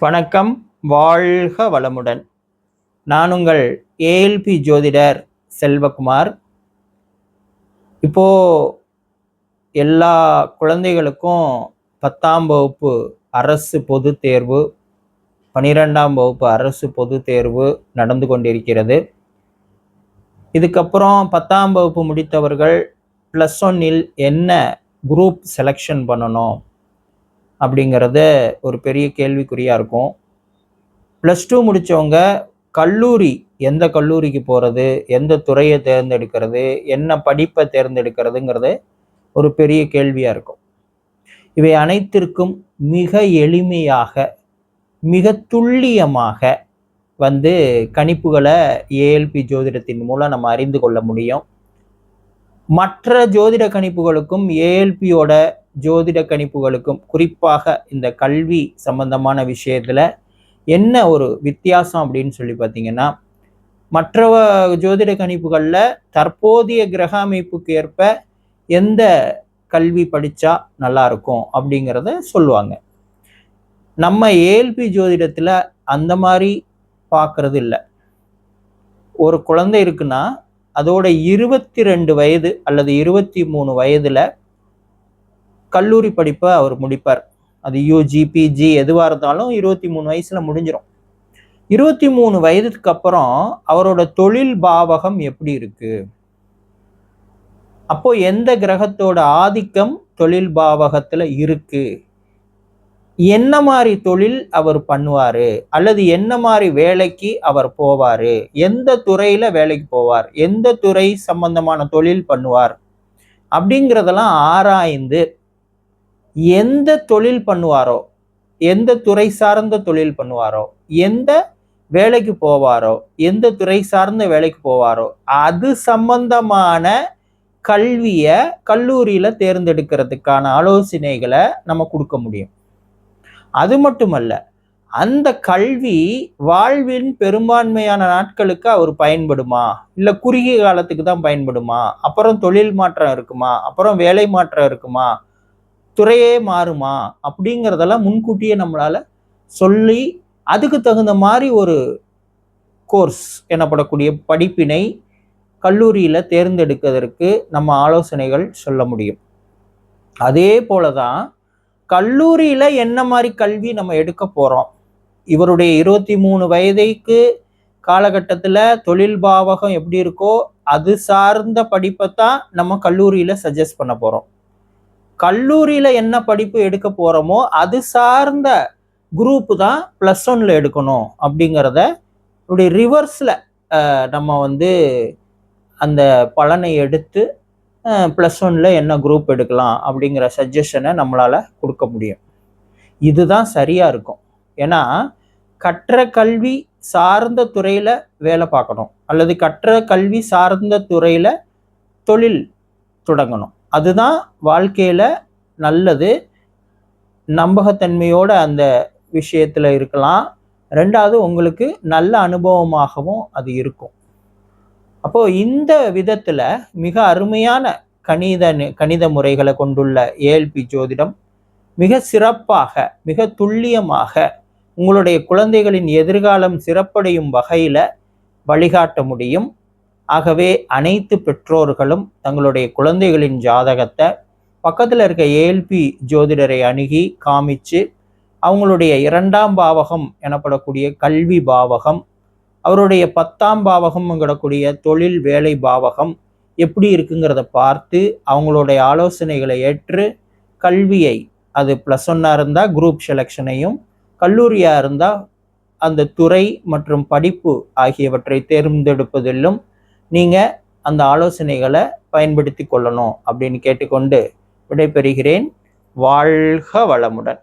வணக்கம். வாழ்க வளமுடன். நான் உங்கள் ஏஎல்பி ஜோதிடர் செல்வகுமார். இப்போ எல்லா குழந்தைகளுக்கும் 10ஆம் வகுப்பு அரசு பொதுத் தேர்வு, 12ஆம் வகுப்பு அரசு பொதுத் தேர்வு நடந்து கொண்டிருக்கிறது. இதுக்கப்புறம் 10ஆம் வகுப்பு முடித்தவர்கள் +1 என்ன குரூப் செலெக்ஷன் பண்ணணும் அப்படிங்கிறத ஒரு பெரிய கேள்விக்குறியாக இருக்கும். +2 முடித்தவங்க கல்லூரி எந்த கல்லூரிக்கு போகிறது, எந்த துறையை தேர்ந்தெடுக்கிறது, என்ன படிப்பை தேர்ந்தெடுக்கிறதுங்கிறது ஒரு பெரிய கேள்வியாக இருக்கும். இவை அனைத்திற்கும் மிக எளிமையாக, மிக துல்லியமாக கணிப்புகளை ஏஎல்பி ஜோதிடத்தின் மூலம் நம்ம அறிந்து கொள்ள முடியும். மற்ற ஜோதிட கணிப்புகளுக்கும் ஏஎல்பியோட ஜோதிட கணிப்புகளுக்கும், குறிப்பாக இந்த கல்வி சம்பந்தமான விஷயத்தில் என்ன ஒரு வித்தியாசம் அப்படின்னு சொல்லி பார்த்தீங்கன்னா, மற்ற ஜோதிட கணிப்புகளில் தற்போதைய கிரக அமைப்புக்கு ஏற்ப எந்த கல்வி படித்தா நல்லா இருக்கும் அப்படிங்கிறத சொல்லுவாங்க. நம்ம ஏஎல்பி ஜோதிடத்தில் அந்த மாதிரி பார்க்கறது இல்லை. ஒரு குழந்தை இருக்குன்னா அதோட 22 வயது அல்லது 23 வயதுல கல்லூரி படிப்பை அவர் முடிப்பார். அது யூஜி, பிஜி எதுவாக இருந்தாலும் 23 வயசுல முடிஞ்சிடும். 23 வயதுக்கு அப்புறம் அவரோட தொழில் பாவகம் எப்படி இருக்கு, அப்போ எந்த கிரகத்தோட ஆதிக்கம் தொழில் பாவகத்துல இருக்கு, என்ன மாதிரி தொழில் அவர் பண்ணுவாரு, அல்லது என்ன மாதிரி வேலைக்கு அவர் போவாரு, எந்த துறையில வேலைக்கு போவார், எந்த துறை சம்பந்தமான தொழில் பண்ணுவார் அப்படிங்கிறதெல்லாம் ஆராய்ந்து எந்த தொழில் பண்ணுவாரோ, எந்த துறை சார்ந்த தொழில் பண்ணுவாரோ, எந்த வேலைக்கு போவாரோ, எந்த துறை சார்ந்த வேலைக்கு போவாரோ அது சம்பந்தமான கல்வியை கல்லூரியில தேர்ந்தெடுக்கிறதுக்கான ஆலோசனைகளை நம்ம கொடுக்க முடியும். அது மட்டுமல்ல, அந்த கல்வி வாழ்வின் பெரும்பான்மையான நாட்களுக்கு அவர் பயன்படுமா, இல்லை குறுகிய காலத்துக்கு தான் பயன்படுமா, அப்புறம் தொழில் மாற்றம் இருக்குமா, அப்புறம் வேலை மாற்றம் இருக்குமா, துறையே மாறுமா அப்படிங்கிறதெல்லாம் முன்கூட்டியே நம்மளால சொல்லி அதுக்கு தகுந்த மாதிரி ஒரு கோர்ஸ் எனப்படக்கூடிய படிப்பினை கல்லூரியில தேர்ந்தெடுப்பதற்கு நம்ம ஆலோசனைகள் சொல்ல முடியும். அதே போலதான் கல்லூரியில என்ன மாதிரி கல்வி நம்ம எடுக்க போறோம், இவருடைய 23 வயதைக்கு காலகட்டத்தில் தொழில் பாவகம் எப்படி இருக்கோ அது சார்ந்த படிப்பை தான் நம்ம கல்லூரியில சஜஸ்ட் பண்ண போறோம். கல்லூரியில என்ன படிப்பு எடுக்க போறோமோ அது சார்ந்த குரூப் தான் +1 எடுக்கணும் அப்படிங்கிறத ரிவர்ஸ்ல நம்ம அந்த பலனை எடுத்து +1 என்ன குரூப் எடுக்கலாம் அப்படிங்கிற சஜஷனை நம்மளால கொடுக்க முடியும். இதுதான் சரியா இருக்கும். ஏன்னா கற்ற கல்வி சார்ந்த துறையில வேலை பார்க்கணும், அல்லது கற்ற கல்வி சார்ந்த துறையில தொழில் தொடங்கணும். அதுதான் வாழ்க்கையில நல்லது. நம்பகத்தன்மையோட அந்த விஷயத்துல இருக்கலாம். 2வது உங்களுக்கு நல்ல அனுபவமாகவும் அது இருக்கும். அப்போ இந்த விதத்துல மிக அருமையான கணித முறைகளை கொண்டுள்ள ஏஎல்பி ஜோதிடம் மிக சிறப்பாக, மிக துல்லியமாக உங்களுடைய குழந்தைகளின் எதிர்காலம் சிறப்படையும் வகையில வழிகாட்ட முடியும். ஆகவே அனைத்து பெற்றோர்களும் தங்களுடைய குழந்தைகளின் ஜாதகத்தை பக்கத்தில் இருக்க ஏஎல்பி ஜோதிடரை அணுகி காமிச்சு அவங்களுடைய 2ஆம் பாவகம் எனப்படக்கூடிய கல்வி பாவகம், அவருடைய 10ஆம் பாவகம் என்கூடிய தொழில் வேலை பாவகம் எப்படி இருக்குங்கிறத பார்த்து அவங்களுடைய ஆலோசனைகளை ஏற்று கல்வியை, அது +1 இருந்தால் குரூப் செலெக்ஷனையும், கல்லூரியாக இருந்தால் அந்த துறை மற்றும் படிப்பு ஆகியவற்றை தேர்ந்தெடுப்பதிலும் நீங்கள் அந்த ஆலோசனைகளை பயன்படுத்தி கொள்ளணும் அப்படின்னு கேட்டுக்கொண்டு விடைபெறுகிறேன். வாழ்க வளமுடன்.